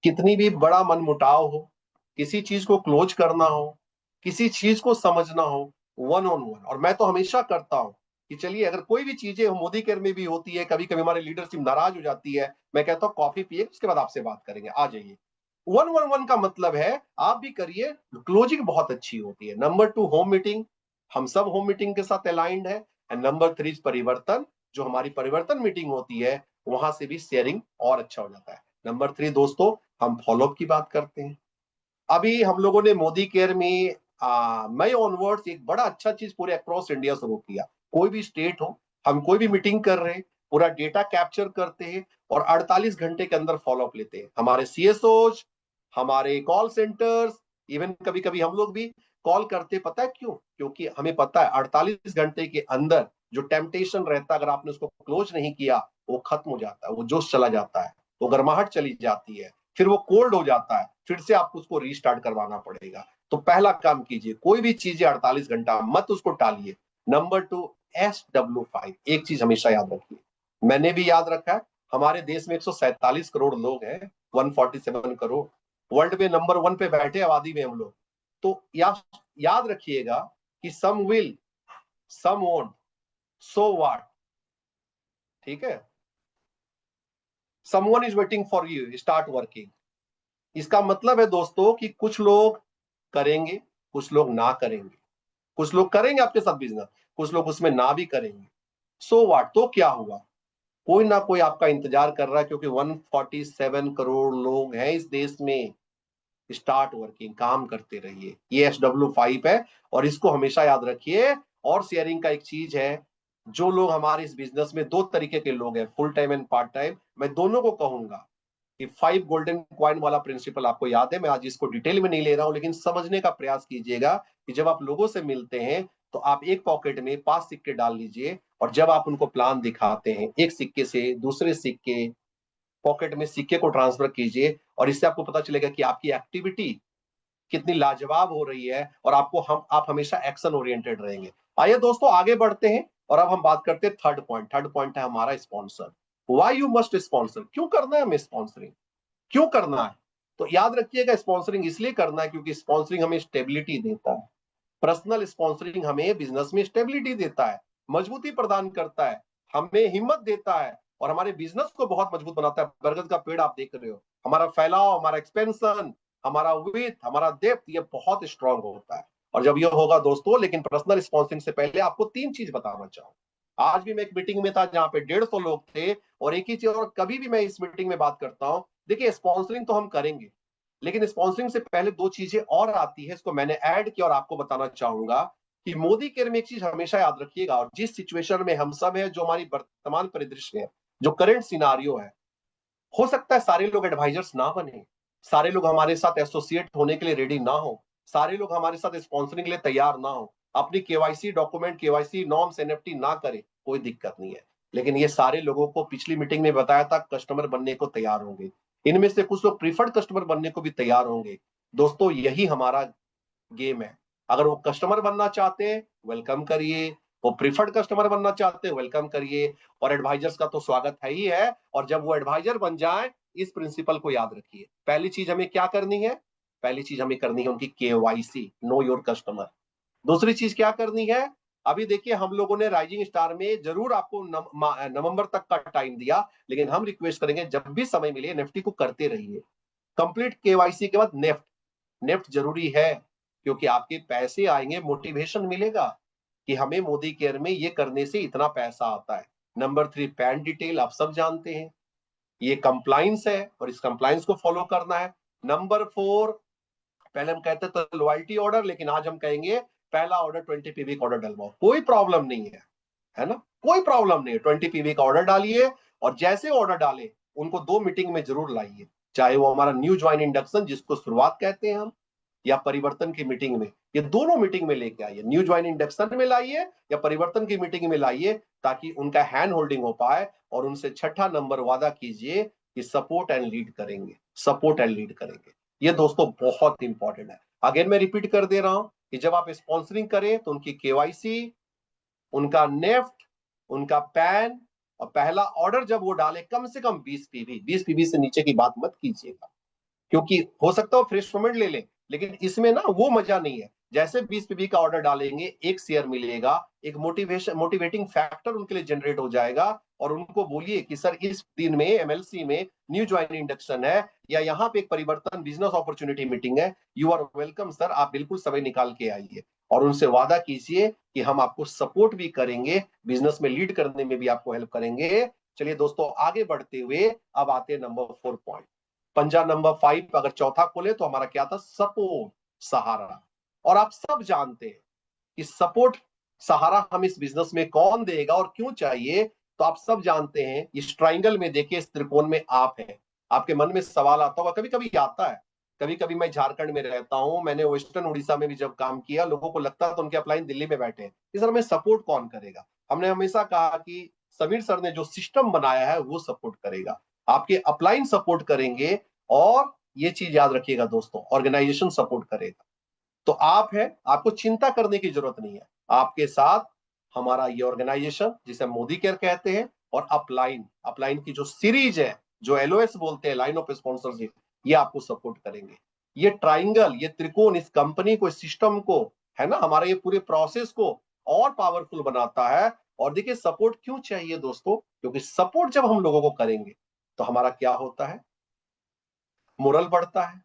कितनी भी बड़ा मनमुटाव हो, किसी चीज को क्लोज करना हो, किसी चीज को समझना हो, 1-on-1। और मैं तो हमेशा करता हूं कि चलिए, अगर कोई भी चीजें मोदी केयर में भी होती है, कभी कभी हमारी लीडरशिप नाराज हो जाती है, मैं कहता हूँ कॉफी पिए, उसके बाद आपसे बात करेंगे, आ जाइए। 1-on-1 का मतलब है आप भी करिए, क्लोजिंग बहुत अच्छी होती है। नंबर 2 होम मीटिंग, हम सब होम मीटिंग के साथ अलाइंड है। एंड नंबर 3 परिवर्तन, जो हमारी परिवर्तन मीटिंग होती है वहां से भी शेयरिंग और अच्छा हो जाता है। नंबर 3 दोस्तों, हम फॉलोअप की बात करते हैं। अभी हम लोगों ने मोदी केयर में मई ऑनवर्ड्स एक बड़ा अच्छा चीज पूरे अक्रॉस इंडिया शुरू किया। कोई भी स्टेट हो, हम कोई भी मीटिंग कर रहे हैं, पूरा डेटा कैप्चर करते हैं और 48 घंटे के अंदर फॉलोअप लेते हैं। हमारे सीएसओज, हमारे कॉल सेंटर्स, इवन कभी कभी हम लोग भी कॉल करते, पता है क्यों? क्योंकि हमें पता है 48 घंटे के अंदर जो टेम्पटेशन रहता है, अगर आपने उसको क्लोज नहीं किया, वो खत्म हो जाता है, वो जोश चला जाता है, वो गर्माहट चली जाती है, फिर वो कोल्ड हो जाता है, फिर से आपको उसको रीस्टार्ट करवाना पड़ेगा। तो पहला काम कीजिए, कोई भी चीजें 48 घंटा मत उसको टालिए। नंबर 2, SW5, एक चीज हमेशा याद रखिए, मैंने भी याद रखा है, हमारे देश में 147 करोड़ लोग हैं, 147 करोड़, वर्ल्ड में नंबर 1 पे बैठे आबादी में हम लोग। तो याद रखिएगा कि some will, some won't, so what. ठीक है, someone is waiting for you, start working. इसका मतलब है दोस्तों कि कुछ लोग करेंगे, कुछ लोग ना करेंगे, कुछ लोग करेंगे आपके साथ बिजनेस, कुछ लोग उसमें ना भी करेंगे। सो व्हाट, तो क्या हुआ, कोई ना कोई आपका इंतजार कर रहा है, क्योंकि 147 करोड़ लोग हैं इस देश में। स्टार्ट वर्किंग, काम करते रहिए। ये SW5 है और इसको हमेशा याद रखिए। और शेयरिंग का एक चीज है, जो लोग हमारे इस बिजनेस में, दो तरीके के लोग हैं, full time and part time, मैं दोनों को कहूंगा कि 5 गोल्डन क्वाइन वाला प्रिंसिपल आपको याद है। मैं आज इसको डिटेल में नहीं ले रहा हूं, लेकिन समझने का प्रयास कीजिएगा कि जब आप लोगों से मिलते हैं तो आप एक पॉकेट में 5 सिक्के डाल लीजिए, और जब आप उनको प्लान दिखाते हैं, एक सिक्के से दूसरे सिक्के पॉकेट में सिक्के को ट्रांसफर कीजिए, और इससे आपको पता चलेगा कि आपकी एक्टिविटी कितनी लाजवाब हो रही है, और आप हमेशा एक्शन ओरिएंटेड रहेंगे। आइए दोस्तों आगे बढ़ते हैं, और अब हम बात करते हैं थर्ड पॉइंट। थर्ड पॉइंट है हमारा sponsor. Why you must sponsor, क्यों करना है हमें स्पॉन्सरिंग, क्यों करना है? तो याद रखिएगा, स्पॉन्सरिंग इसलिए करना है क्योंकि स्पॉन्सरिंग हमें स्टेबिलिटी देता है। पर्सनल स्पॉन्सरिंग हमें बिजनेस में स्टेबिलिटी देता है, मजबूती प्रदान करता है, हमें हिम्मत देता है, और हमारे बिजनेस को बहुत मजबूत बनाता है। बरगद का पेड़ आप देख रहे हो, हमारा फैलाव, हमारा एक्सपेंशन, हमारा विथ, हमारा डेप्थ, ये बहुत स्ट्रांग होता है। और जब ये होगा दोस्तों, लेकिन पर्सनल स्पॉन्सरिंग से पहले आपको 3 चीज बताना चाहूँ। आज भी मैं एक मीटिंग में था जहां पे 150 लोग थे, और एक ही चीज, और कभी भी मैं इस मीटिंग में बात करता हूं, देखिए स्पॉन्सरिंग तो हम करेंगे, लेकिन स्पॉन्सरिंग से पहले 2 चीजें और आती है, इसको मैंने ऐड किया और आपको बताना चाहूंगा कि मोदी केयर में एक चीज हमेशा याद रखिएगा, और जिस सिचुएशन में हम सब हैं, जो हमारी वर्तमान परिदृश्य है, जो करंट सिनारियो है, हो सकता है सारे लोग एडवाइजर्स ना बने, सारे लोग हमारे साथ एसोसिएट होने के लिए रेडी ना हो, सारे लोग हमारे साथ स्पॉन्सरिंग के लिए तैयार ना हो, अपनी KYC document, KYC norms, NFT ना करे, कोई दिक्कत नहीं है। लेकिन ये सारे लोगों को पिछली मीटिंग में बताया था कस्टमर बनने को तैयार होंगे, इनमें से कुछ लोग प्रीफर्ड कस्टमर बनने को भी तैयार होंगे। दोस्तों यही हमारा गेम है। अगर वो कस्टमर बनना चाहते हैं, वेलकम करिए, वो प्रीफर्ड कस्टमर बनना चाहते हैं, वेलकम करिए, और एडवाइजर्स का तो स्वागत है ही है। और जब वो एडवाइजर बन जाए, इस प्रिंसिपल को याद रखिए, पहली चीज हमें क्या करनी है, पहली चीज हमें करनी है उनकी केवाईसी, नो योर कस्टमर। दूसरी चीज क्या करनी है, अभी देखिए हम लोगों ने राइजिंग स्टार में जरूर आपको नवंबर तक का टाइम दिया, लेकिन हम रिक्वेस्ट करेंगे जब भी समय मिले नेफ्टी को करते रहिए। कंप्लीट केवाईसी के बाद नेफ्ट, नेफ्ट जरूरी है, क्योंकि आपके पैसे आएंगे, मोटिवेशन मिलेगा कि हमें मोदी केयर में ये करने से इतना पैसा आता है। नंबर 3 पैन डिटेल, आप सब जानते हैं, ये कंप्लाइंस है और इस कंप्लाइंस को फॉलो करना है। नंबर 4, पहले हम कहते थे लॉयल्टी ऑर्डर, लेकिन आज हम कहेंगे पहला ऑर्डर 20 पीवी का ऑर्डर डलवाओ, कोई प्रॉब्लम नहीं है ना, कोई प्रॉब्लम नहीं है, 20 पीवी का ऑर्डर डालिए, और जैसे ऑर्डर डाले उनको 2 मीटिंग में जरूर लाइए, चाहे वो हमारा न्यू ज्वाइन इंडक्शन जिसको शुरुआत कहते हैं हम, या परिवर्तन की मीटिंग में, ये दोनों मीटिंग में लेके आइए, न्यू ज्वाइन इंडक्शन में लाइए या परिवर्तन की मीटिंग में लाइए, ताकि उनका हैंड होल्डिंग हो पाए, और उनसे छठा नंबर वादा कीजिए कि सपोर्ट एंड लीड करेंगे, सपोर्ट एंड लीड करेंगे। ये दोस्तों बहुत इंपॉर्टेंट है। अगेन मैं रिपीट कर दे रहा हूं कि जब आप स्पॉन्सरिंग करें तो उनकी केवाईसी, उनका नेफ्ट, उनका पैन, और पहला ऑर्डर जब वो डाले कम से कम 20 पीवी, 20 पीवी से नीचे की बात मत कीजिएगा, क्योंकि हो सकता है फ्रेश पेमेंट ले लें, लेकिन इसमें ना वो मजा नहीं है। जैसे 20 पीवी का ऑर्डर डालेंगे, एक शेयर मिलेगा, एक मोटिवेटिंग फैक्टर उनके लिए जनरेट हो जाएगा, और उनको बोलिए कि सर इस दिन में एमएलसी में न्यू ज्वाइन इंडक्शन है, या यहाँ पे एक परिवर्तन बिजनेस अपॉर्चुनिटी मीटिंग है, यू आर वेलकम सर, आप बिल्कुल समय निकाल के आइए, और उनसे वादा कीजिए कि हम आपको सपोर्ट भी करेंगे, बिजनेस में लीड करने में भी आपको हेल्प करेंगे। चलिए दोस्तों आगे बढ़ते हुए अब आते हैं नंबर 4 पॉइंट। पंजा नंबर 5 अगर चौथा खोले तो हमारा क्या था, सपोर्ट, सहारा। और आप सब जानते हैं कि सपोर्ट, सहारा हम इस बिजनेस में कौन देगा और क्यों चाहिए, तो आप सब जानते हैं। इस ट्राइंगल में देखिए, इस त्रिकोण में आप हैं, आपके मन में सवाल आता होगा, कभी कभी आता है, कभी कभी मैं झारखंड में रहता हूं, मैंने वेस्टर्न उड़ीसा में भी जब काम किया, लोगों को लगता है तो उनके अपलाइन दिल्ली में बैठे हैं कि सर हमें सपोर्ट कौन करेगा। हमने हमेशा कहा कि समीर सर ने जो सिस्टम बनाया है वो सपोर्ट करेगा, आपके अपलाइन सपोर्ट करेंगे, और ये चीज याद रखिएगा दोस्तों, ऑर्गेनाइजेशन सपोर्ट करेगा। तो आप है, आपको चिंता करने की जरूरत नहीं है, आपके साथ हमारा ये ऑर्गेनाइजेशन जिसे मोदी केयर कहते हैं, और अपलाइन, अपलाइन की जो सीरीज है, जो एलओएस बोलते हैं, लाइन ऑफ स्पॉन्सरशिप, ये आपको सपोर्ट करेंगे। ये ट्राइंगल, ये त्रिकोण इस कंपनी को, इस सिस्टम को, है ना, हमारे ये पूरे प्रोसेस को और पावरफुल बनाता है। और देखिए सपोर्ट क्यों चाहिए दोस्तों, क्योंकि सपोर्ट जब हम लोगों को करेंगे तो हमारा क्या होता है, मोरल बढ़ता है,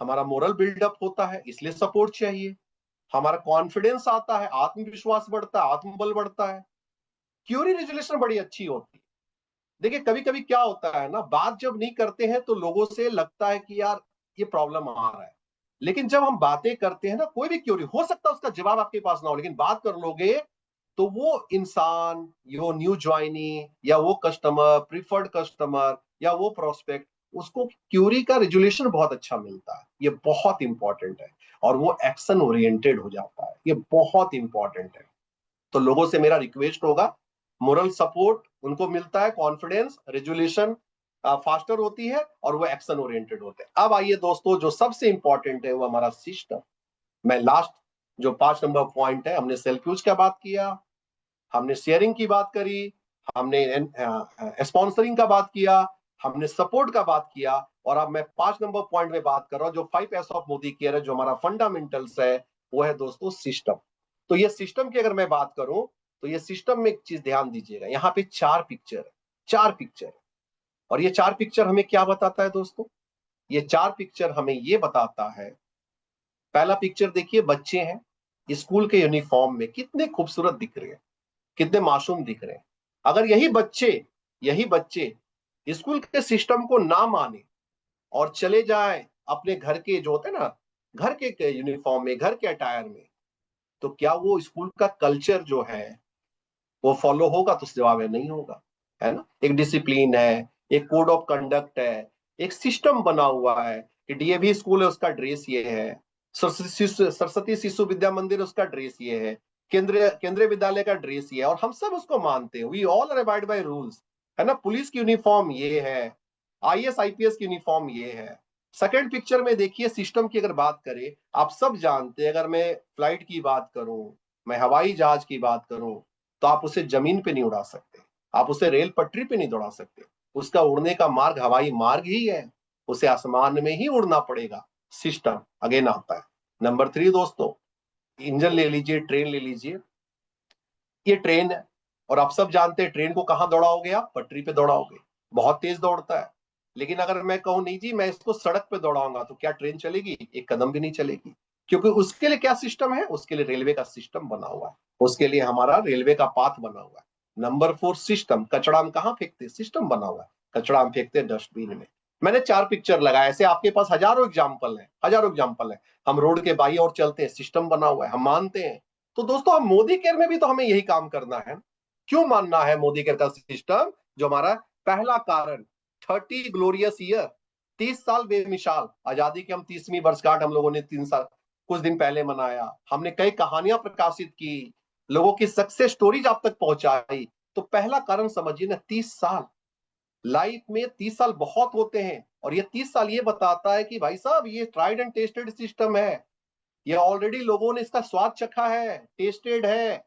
हमारा मोरल बिल्डअप होता है, इसलिए सपोर्ट चाहिए। हमारा कॉन्फिडेंस आता है, आत्मविश्वास बढ़ता है, आत्मबल बढ़ता है। क्यूरी रेजोल्यूशन बड़ी अच्छी होती है। देखिए कभी कभी क्या होता है ना, बात जब नहीं करते हैं तो लोगों से लगता है कि यार ये प्रॉब्लम आ रहा है, लेकिन जब हम बातें करते हैं ना, कोई भी क्यूरी हो सकता है उसका जवाब आपके पास ना हो, लेकिन बात कर लोगे तो वो इंसान, यो न्यू ज्वाइनी या वो कस्टमर, प्रीफर्ड कस्टमर या वो प्रोस्पेक्ट, उसको क्यूरी का रेजोल्यूशन बहुत अच्छा मिलता है। ये बहुत इंपॉर्टेंट है, और वो एक्शन ओरिएंटेड हो जाता है। ये बहुत इंपॉर्टेंट है। तो लोगों से मेरा रिक्वेस्ट होगा, मोरल सपोर्ट उनको मिलता है, कॉन्फिडेंस, रेजोल्यूशन फास्टर होती है, और वो एक्शन ओरिएंटेड होते हैं। अब आइए दोस्तों, जो सबसे इंपॉर्टेंट है वो हमारा सिस्टम। मैं लास्ट जो 5 नंबर पॉइंट है, हमने सेल्फ यूज का बात किया, हमने शेयरिंग की बात करी, हमने स्पॉन्सरिंग का बात किया, हमने सपोर्ट का बात किया, और अब मैं 5 नंबर पॉइंट में बात कर रहा हूं, जो 5 S ऑफ मोदी केयर है, जो हमारा फंडामेंटल्स है, वो है दोस्तों सिस्टम। तो ये सिस्टम की अगर मैं बात करूं, तो ये सिस्टम में एक चीज ध्यान दीजिएगा, यहाँ पे 4 पिक्चर है, 4 पिक्चर। और ये 4 पिक्चर हमें क्या बताता है दोस्तों? ये 4 पिक्चर हमें ये बताता है, पहला पिक्चर देखिए, बच्चे हैं स्कूल के यूनिफॉर्म में, कितने खूबसूरत दिख रहे हैं, कितने मासूम दिख रहे हैं। अगर यही बच्चे स्कूल के सिस्टम को ना माने और चले जाए अपने घर के जो होते हैं ना, घर के यूनिफॉर्म में, घर के अटायर में, तो क्या वो स्कूल का कल्चर जो है वो फॉलो होगा? तो जवाब है नहीं होगा, है ना। एक डिसिप्लिन है, एक कोड ऑफ कंडक्ट है, एक सिस्टम बना हुआ है कि डीएवी स्कूल है उसका ड्रेस ये है, सरस्वती शिशु विद्या मंदिर उसका ड्रेस ये है, केंद्रीय विद्यालय का ड्रेस ये है, और हम सब उसको मानते हैं। We all are abide by rules, है ना। पुलिस की यूनिफॉर्म ये है, आईएएस आईपीएस की यूनिफॉर्म ये है। सेकंड पिक्चर में देखिए, सिस्टम की अगर बात करें, आप सब जानते हैं, अगर मैं फ्लाइट की बात करूं, मैं हवाई जहाज की बात करूं, तो आप उसे जमीन पे नहीं उड़ा सकते, आप उसे रेल पटरी पे नहीं दौड़ा सकते। उसका उड़ने का मार्ग हवाई मार्ग ही है, उसे आसमान में ही उड़ना पड़ेगा। सिस्टम अगेन आता है। नंबर 3 दोस्तों, इंजन ले लीजिए, ट्रेन ले लीजिए, ये ट्रेन है, और आप सब जानते हैं ट्रेन को कहां दौड़ाओगे? आप पटरी पे दौड़ाओगे, बहुत तेज दौड़ता है। लेकिन अगर मैं कहूं नहीं जी मैं इसको सड़क पे दौड़ाऊंगा, तो क्या ट्रेन चलेगी? एक कदम भी नहीं चलेगी। क्योंकि उसके लिए क्या सिस्टम है? उसके लिए रेलवे का सिस्टम बना हुआ है, उसके लिए हमारा रेलवे का पाथ बना हुआ है। नंबर 4 सिस्टम, कचरा हम कहाँ फेंकते? सिस्टम बना हुआ है, कचरा हम फेंकते हैं डस्टबिन में। मैंने 4 पिक्चर लगाया, ऐसे आपके पास हजारों एग्जाम्पल है, हजारों एग्जाम्पल है। हम रोड के बाई और चलते हैं, सिस्टम बना हुआ है, हम मानते हैं। तो दोस्तों हम मोदी केयर में भी तो हमें यही काम करना है। क्यों मानना है मोदी केयर का सिस्टम? जो हमारा पहला कारण, 30 ग्लोरियस ईयर, 30 साल बेमिसाल आजादी की हम 30वीं वर्षगांठ हम लोगों ने 3 साल कुछ दिन पहले मनाया। हमने कई कहानियां प्रकाशित की, लोगों की सक्सेस स्टोरीज आप तक पहुंचाई। तो पहला कारण समझिए ना, 30 साल। लाइफ में 30 साल बहुत होते हैं, और ये 30 साल ये बताता है कि भाई साहब ये ट्राइड एंड टेस्टेड सिस्टम है, ये ऑलरेडी लोगों ने इसका स्वाद चखा है, टेस्टेड है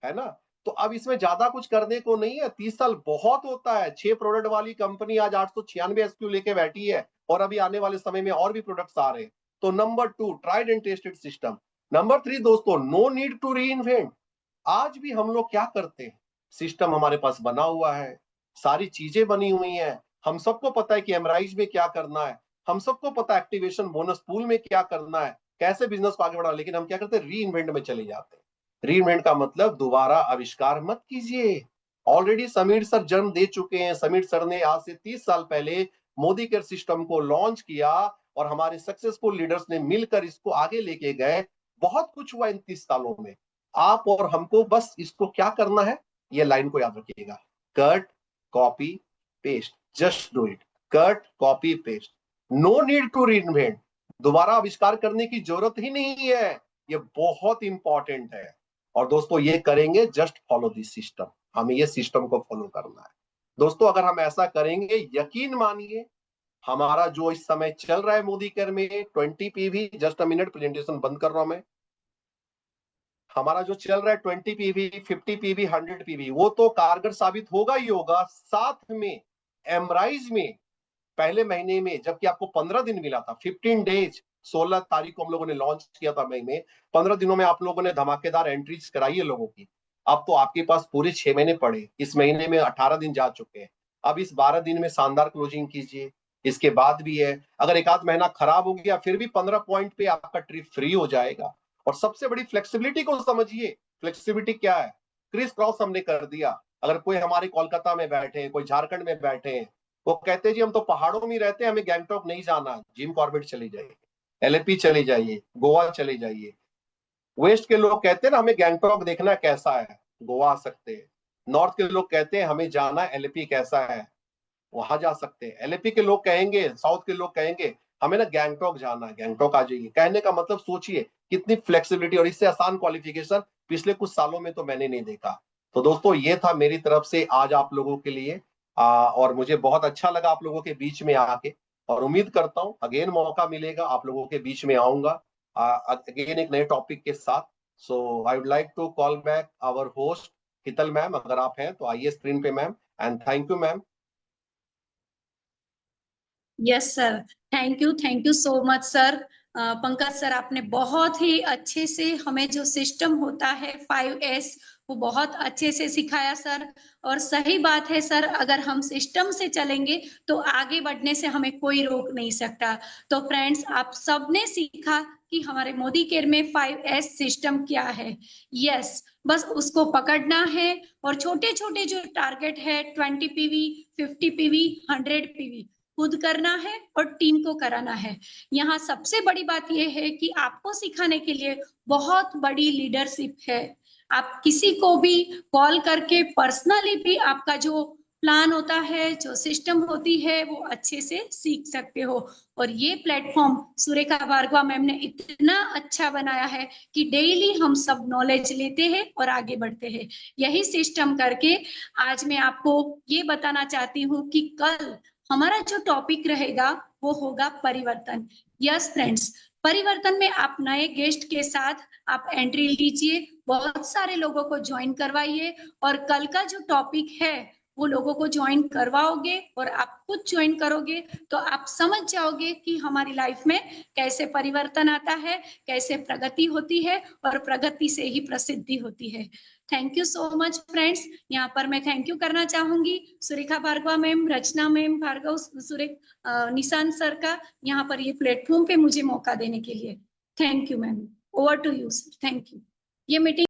ना। तो अब इसमें ज्यादा कुछ करने को नहीं है, 30 साल बहुत होता है। 6 प्रोडक्ट वाली कंपनी आज 896 SKU लेके बैठी है, और अभी आने वाले समय में और भी प्रोडक्ट्स आ रहे हैं। तो number 2, tried and tested system. Number 3 दोस्तों, no need to reinvent. आज भी हम लोग क्या करते हैं, सिस्टम हमारे पास बना हुआ है, सारी चीजें बनी हुई हैं। हम सबको पता है कि एमराइज में क्या करना है, हम सबको पता है एक्टिवेशन बोनस पूल में क्या करना है, कैसे बिजनेस को आगे बढ़ा। लेकिन हम क्या करते हैं, री इन्वेंट में चले जाते हैं। री इन्वेंट का मतलब दोबारा आविष्कार मत कीजिए। ऑलरेडी समीर सर जन्म दे चुके हैं। समीर सर ने आज से 30 साल पहले मोदी केयर सिस्टम को लॉन्च किया, और हमारे सक्सेसफुल लीडर्स ने मिलकर इसको आगे लेके गए। बहुत कुछ हुआ इन 30 सालों में। आप और हमको बस इसको क्या करना है, ये लाइन को याद रखिएगा, cut copy paste, just do it. Cut copy paste, no need to reinvent. दोबारा आविष्कार करने की जरूरत ही नहीं है। ये बहुत इंपॉर्टेंट है। और दोस्तों ये करेंगे, जस्ट फॉलो दिस सिस्टम। हमें ये सिस्टम को फॉलो करना है दोस्तों। अगर हम ऐसा करेंगे, यकीन मानिए, हमारा जो इस समय चल रहा है मोदी केयर में 20 PV, just a minute, presentation बंद कर रहा हूं मैं। हमारा जो चल रहा है 20 PV, 50 PV, 100 PV, वो तो कारगर साबित होगा ही होगा। साथ में एमराइज में पहले महीने में, जबकि आपको 15 दिन मिला था, 15 डेज, 16 तारीख को हम लोगों ने लॉन्च किया था मई में, 15 दिनों में आप लोगों ने धमाकेदार एंट्रीज कराई है लोगों की। अब तो आपके पास पूरे 6 महीने पड़े, इस महीने में 18 दिन जा चुके हैं। अब इस 12 दिन में शानदार क्लोजिंग कीजिए। इसके बाद भी है, अगर एक आध महीना खराब हो गया फिर भी 15 पॉइंट पे आपका ट्रिप फ्री हो जाएगा। और सबसे बड़ी फ्लेक्सिबिलिटी को समझिए। फ्लेक्सिबिलिटी क्या है? क्रिस क्रॉस हमने कर दिया। अगर कोई हमारे कोलकाता में बैठे हैं, कोई झारखंड में बैठे हैं, वो कहते हैं जी हम तो पहाड़ों में रहते हैं, हमें गैंगटॉक नहीं जाना, जिम कॉर्बेट चली जाइए, एलएपी चली जाइए, गोवा चली जाइए। वेस्ट के लोग कहते हैं ना हमें गैंगटॉक देखना कैसा है, गोवा आ सकते हैं। नॉर्थ के लोग कहते हैं हमें जाना एलएपी कैसा है, वहां जा सकते हैं। एलएपी के लोग कहेंगे, साउथ के लोग कहेंगे हमें ना गैंगटॉक जाना है, गैंगटॉक आ जाइए। कहने का मतलब सोचिए कितनी फ्लेक्सिबिलिटी, और इससे आसान क्वालिफिकेशन पिछले कुछ सालों में तो मैंने नहीं देखा। तो दोस्तों ये था मेरी तरफ से आज आप लोगों के लिए, और मुझे बहुत अच्छा लगा आप लोगों के बीच में आके, और उम्मीद करता हूँ अगेन मौका मिलेगा आप लोगों के बीच में आऊंगा अगेन एक नए टॉपिक के साथ। So I would like to call back our host Hital ma'am, अगर आप हैं तो आइए स्क्रीन पे ma'am. And thank you ma'am. Yes sir, thank you so much sir. Pankaj sir, आपने बहुत ही अच्छे से हमें जो सिस्टम होता है 5S वो बहुत अच्छे से सिखाया सर। और सही बात है सर, अगर हम सिस्टम से चलेंगे तो आगे बढ़ने से हमें कोई रोक नहीं सकता। तो फ्रेंड्स, आप सबने सीखा कि हमारे मोदी केयर में 5S सिस्टम क्या है। यस, बस उसको पकड़ना है और छोटे छोटे जो टारगेट है 20 PV, 50 PV, 100 PV खुद करना है और टीम को कराना है। यहाँ सबसे बड़ी बात यह है कि आपको सिखाने के लिए बहुत बड़ी लीडरशिप है। आप किसी को भी कॉल करके पर्सनली भी आपका जो प्लान होता है, जो सिस्टम होती है, वो अच्छे से सीख सकते हो। और ये प्लेटफॉर्म सुरेखा भार्गवा मैम ने इतना अच्छा बनाया है कि डेली हम सब नॉलेज लेते हैं और आगे बढ़ते हैं। यही सिस्टम करके आज मैं आपको ये बताना चाहती हूँ कि कल हमारा जो टॉपिक रहेगा वो होगा परिवर्तन। यस फ्रेंड्स, परिवर्तन में आप नए गेस्ट के साथ आप एंट्री लीजिए, बहुत सारे लोगों को ज्वाइन करवाइए, और कल का जो टॉपिक है वो लोगों को ज्वाइन करवाओगे और आप खुद ज्वाइन करोगे तो आप समझ जाओगे कि हमारी लाइफ में कैसे परिवर्तन आता है, कैसे प्रगति होती है, और प्रगति से ही प्रसिद्धि होती है। Thank you so much friends. यहाँ पर मैं थैंक यू करना चाहूंगी सुरेखा भार्गवा मैम, रचना मैम, भार्गव निशांत सर का, यहाँ पर ये प्लेटफॉर्म पे मुझे मौका देने के लिए। Thank you ma'am. Over to you sir. Thank you. ये मीटिंग